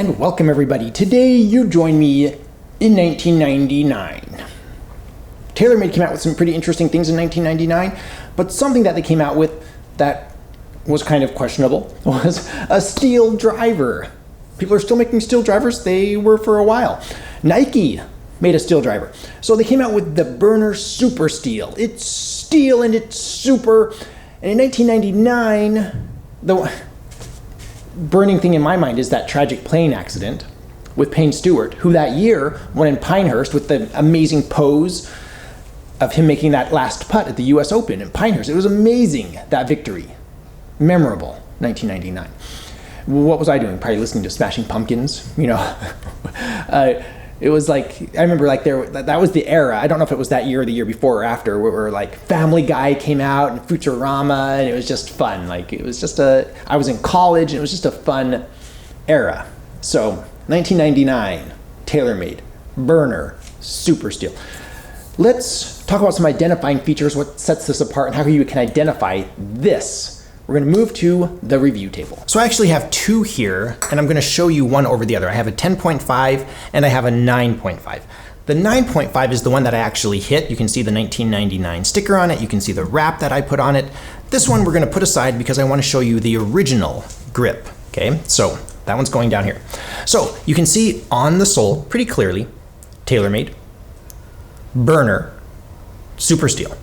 and welcome everybody. Today you join me in 1999. Taylormade came out with some pretty interesting things in 1999, but something that they came out with that was kind of questionable was a steel driver. People are still making steel drivers. They were for a while. Nike made a steel driver. So they came out with the Burner Super Steel. It's steel and it's super. And in 1999, the burning thing in my mind is that tragic plane accident with Payne Stewart, who that year won in Pinehurst with the amazing pose of him making that last putt at the US Open in Pinehurst. It was amazing, that victory. Memorable, 1999. What was I doing? Probably listening to Smashing Pumpkins, you know. It was like, I remember like that was the era. I don't know if it was that year or the year before or after, where like Family Guy came out and Futurama, and it was just fun. Like it was just I was in college and it was just a fun era. So 1999, Taylormade, Burner, Super Steel. Let's talk about some identifying features, what sets this apart and how you can identify this. We're going to move to the review table. So I actually have two here, and I'm going to show you one over the other. I have a 10.5 and I have a 9.5. The 9.5 is the one that I actually hit. You can see the 1999 sticker on it. You can see the wrap that I put on it. This one we're going to put aside because I want to show you the original grip. Okay, so that one's going down here. So you can see on the sole pretty clearly, Taylormade, Burner, Super Steel,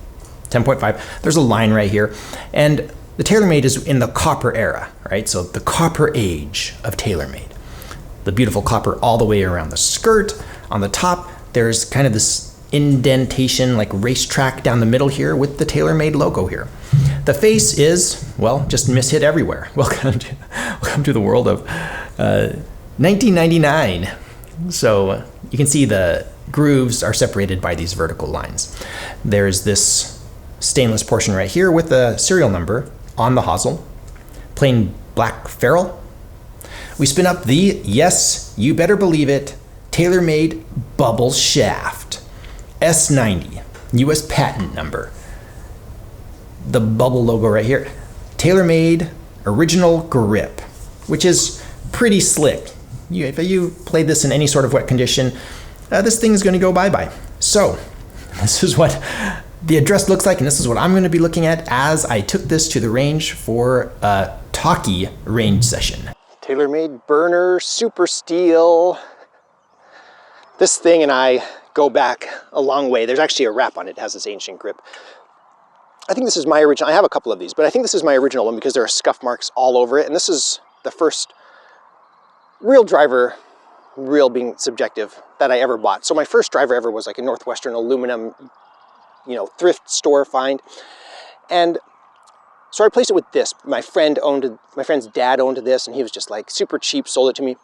10.5. There's a line right here. And the Taylormade is in the copper era, right? So the copper age of Taylormade. The beautiful copper all the way around the skirt. On the top, there's kind of this indentation, like racetrack down the middle here with the Taylormade logo here. The face is, well, just mishit everywhere. Welcome to the world of 1999. So you can see the grooves are separated by these vertical lines. There's this stainless portion right here with the serial number on the hosel, plain black ferrule. We spin up the, yes, you better believe it, Taylormade bubble shaft. S90, US patent number. The bubble logo right here. Taylormade original grip, which is pretty slick. If you play this in any sort of wet condition, this thing is going to go bye-bye. So this is what the address looks like, and this is what I'm going to be looking at as I took this to the range for a talkie range session. Taylormade Burner Super Steel. This thing and I go back a long way. There's actually a wrap on it. It has this ancient grip. I think this is my original. I have a couple of these, but I think this is my original one because there are scuff marks all over it, and this is the first real driver, real being subjective, that I ever bought. So my first driver ever was like a Northwestern aluminum, you know, thrift store find. And so I replaced it with this. My friend's dad owned this, and he was just like super cheap, sold it to me.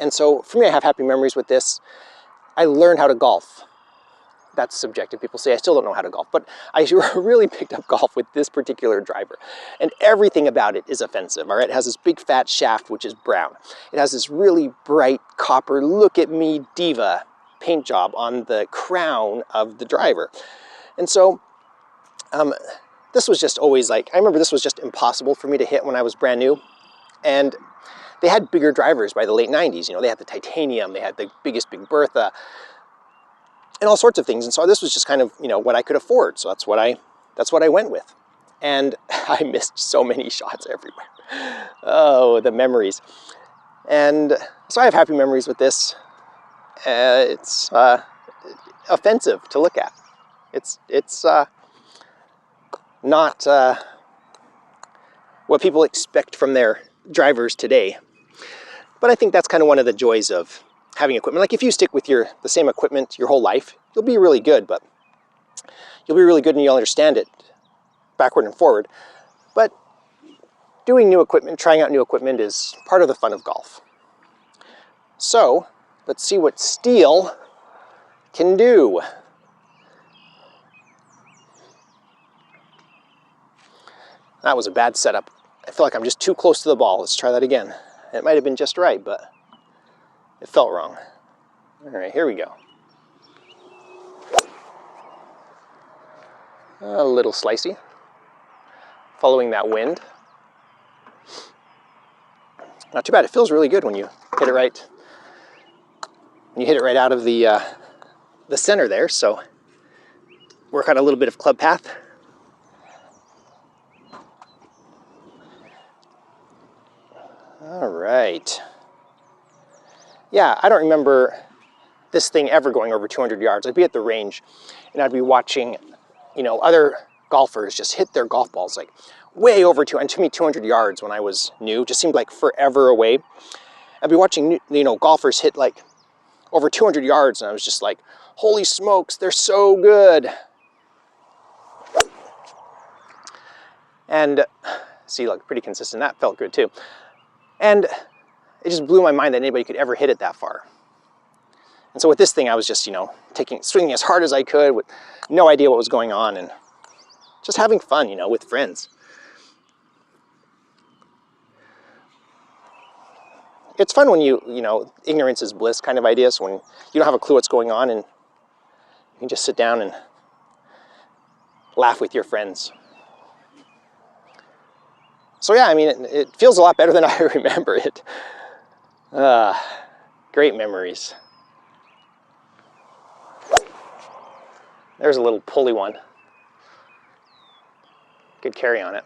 And so for me, I have happy memories with this. I learned how to golf. That's subjective. People say I still don't know how to golf, but I really picked up golf with this particular driver. And everything about it is offensive, all right? It has this big fat shaft, which is brown. It has this really bright copper, look at me diva paint job on the crown of the driver. And so this was just always like, I remember this was just impossible for me to hit when I was brand new. And they had bigger drivers by the late 90s. You know, they had the titanium, they had the biggest Big Bertha, and all sorts of things. And so this was just kind of, you know, what I could afford. So that's what I went with. And I missed so many shots everywhere. Oh, the memories. And so I have happy memories with this. It's offensive to look at. It's not what people expect from their drivers today. But I think that's kind of one of the joys of having equipment. Like if you stick with the same equipment your whole life, you'll be really good, but you'll be really good and you'll understand it backward and forward. But doing new equipment, trying out new equipment is part of the fun of golf. So let's see what steel can do. That was a bad setup. I feel like I'm just too close to the ball. Let's try that again. It might have been just right, but it felt wrong. All right, here we go. A little slicey, following that wind. Not too bad. It feels really good when you hit it right. When you hit it right out of the center there. So work on a little bit of club path. All right. Yeah, I don't remember this thing ever going over 200 yards. I'd be at the range and I'd be watching, other golfers just hit their golf balls like way over and to me 200 yards when I was new just seemed like forever away. I'd be watching, golfers hit like over 200 yards and I was just like, holy smokes, they're so good. And see, look, pretty consistent. That felt good too. And it just blew my mind that anybody could ever hit it that far. And so with this thing, I was just, swinging as hard as I could with no idea what was going on and just having fun, with friends. It's fun when ignorance is bliss kind of ideas, when you don't have a clue what's going on and you can just sit down and laugh with your friends. So yeah, I mean, it feels a lot better than I remember it. Great memories. There's a little pulley one. Good carry on it.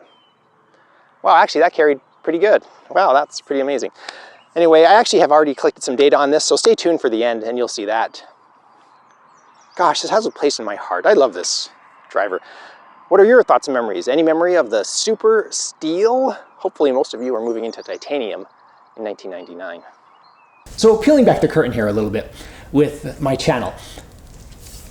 Wow, actually that carried pretty good. Wow, that's pretty amazing. Anyway, I actually have already collected some data on this, so stay tuned for the end and you'll see that. Gosh, this has a place in my heart. I love this driver. What are your thoughts and memories? Any memory of the Super Steel? Hopefully most of you are moving into titanium in 1999. So peeling back the curtain here a little bit with my channel.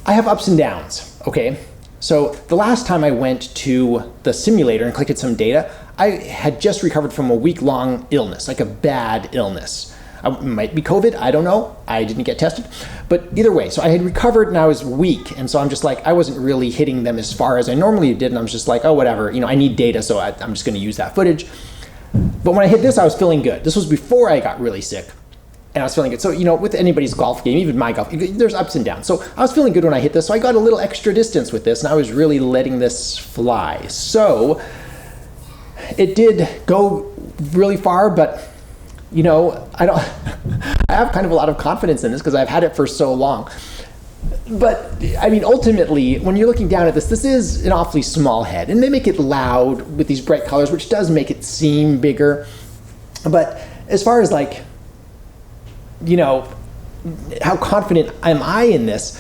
I have ups and downs, okay? So the last time I went to the simulator and collected some data, I had just recovered from a week-long illness, like a bad illness. It might be COVID, I don't know. I didn't get tested. But either way, so I had recovered and I was weak. And so I'm just like, I wasn't really hitting them as far as I normally did. And I was just like, oh, whatever, I need data, so I'm just gonna use that footage. But when I hit this, I was feeling good. This was before I got really sick. And I was feeling good. So, with anybody's golf game, even my golf, there's ups and downs. So I was feeling good when I hit this. So I got a little extra distance with this and I was really letting this fly. So it did go really far, but I have kind of a lot of confidence in this because I've had it for so long. But I mean, ultimately, when you're looking down at this is an awfully small head and they make it loud with these bright colors, which does make it seem bigger. But as far as like, how confident am I in this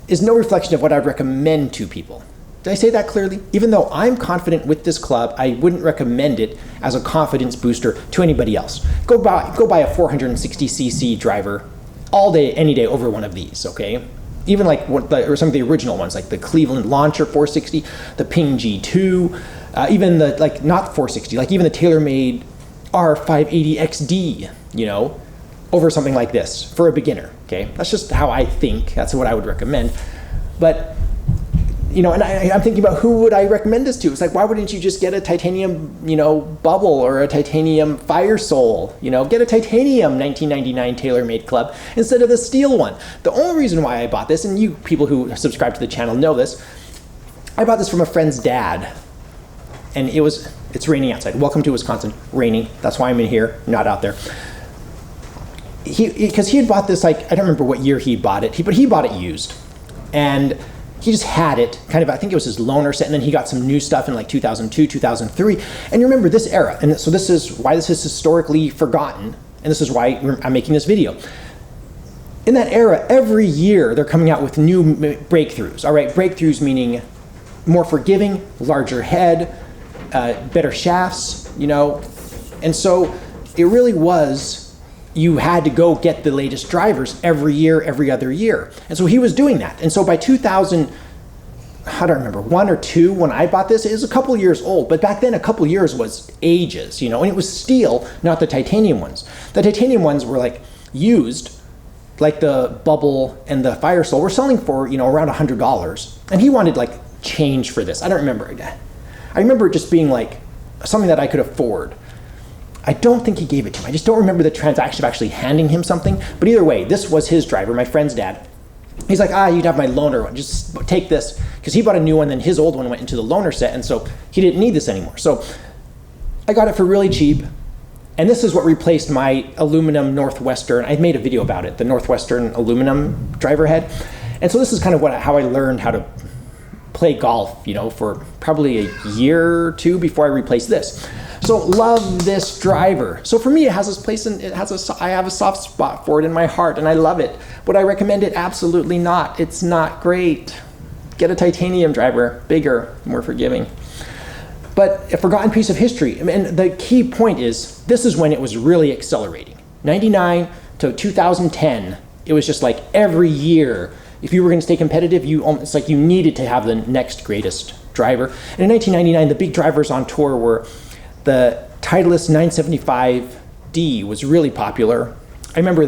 is no reflection of what I'd recommend to people. Did I say that clearly? Even though I'm confident with this club, I wouldn't recommend it as a confidence booster to anybody else. Go buy a 460cc driver all day, any day over one of these, okay? Even like or some of the original ones, like the Cleveland Launcher 460, the Ping G2, even the, not 460, even the Taylormade R580XD, over something like this for a beginner, okay? That's just how I think. That's what I would recommend. But and I'm thinking about who would I recommend this to? It's like, why wouldn't you just get a titanium, bubble or a titanium fire sole? Get a titanium 1999 Taylormade club instead of the steel one. The only reason why I bought this, and you people who subscribe to the channel know this, I bought this from a friend's dad. And it's raining outside. Welcome to Wisconsin, raining. That's why I'm in here, not out there. Because he had bought this, I don't remember what year he bought it, but he bought it used. And he just had it, I think it was his loaner set, and then he got some new stuff in 2002, 2003. And you remember this era, and so this is why this is historically forgotten, and this is why I'm making this video. In that era, every year they're coming out with new breakthroughs, all right? Breakthroughs meaning more forgiving, larger head, better shafts, And so it really was, you had to go get the latest drivers every year, every other year. And so he was doing that. And so by 2000, I don't remember, 1 or 2, when I bought this, it was a couple years old. But back then, a couple years was ages, and it was steel, not the titanium ones. The titanium ones were used, like the bubble and the fire sole, were selling for, around $100. And he wanted change for this. I don't remember. I remember it just being something that I could afford. I don't think he gave it to him. I just don't remember the transaction of actually handing him something. But either way, this was his driver, my friend's dad. He's like, you'd have my loaner one. Just take this. Because he bought a new one, then his old one went into the loaner set, and so he didn't need this anymore. So I got it for really cheap. And this is what replaced my aluminum Northwestern. I made a video about it, the Northwestern aluminum driver head. And so this is kind of how I learned how to play golf, for probably a year or two before I replaced this. So love this driver. So for me, it has this place, and I have a soft spot for it in my heart, and I love it. Would I recommend it? Absolutely not. It's not great. Get a titanium driver, bigger, more forgiving. But a forgotten piece of history. And the key point is, this is when it was really accelerating. 99 to 2010, it was just like every year, if you were going to stay competitive, it's like you needed to have the next greatest driver. And in 1999, the big drivers on tour were the Titleist 975D was really popular. I remember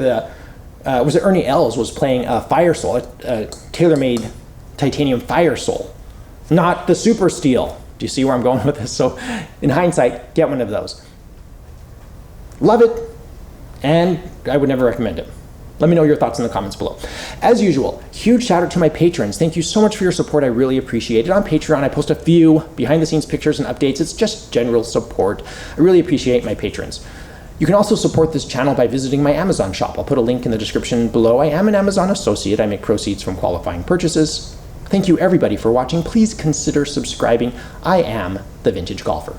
was it Ernie Els was playing a Fire Soul, a Taylormade titanium Fire Soul, not the Super Steel. Do you see where I'm going with this? So in hindsight, get one of those. Love it, and I would never recommend it. Let me know your thoughts in the comments below. As usual, huge shout out to my patrons. Thank you so much for your support. I really appreciate it. On Patreon, I post a few behind the scenes pictures and updates. It's just general support. I really appreciate my patrons. You can also support this channel by visiting my Amazon shop. I'll put a link in the description below. I am an Amazon associate. I make proceeds from qualifying purchases. Thank you everybody for watching. Please consider subscribing. I am the Vintage Golfer.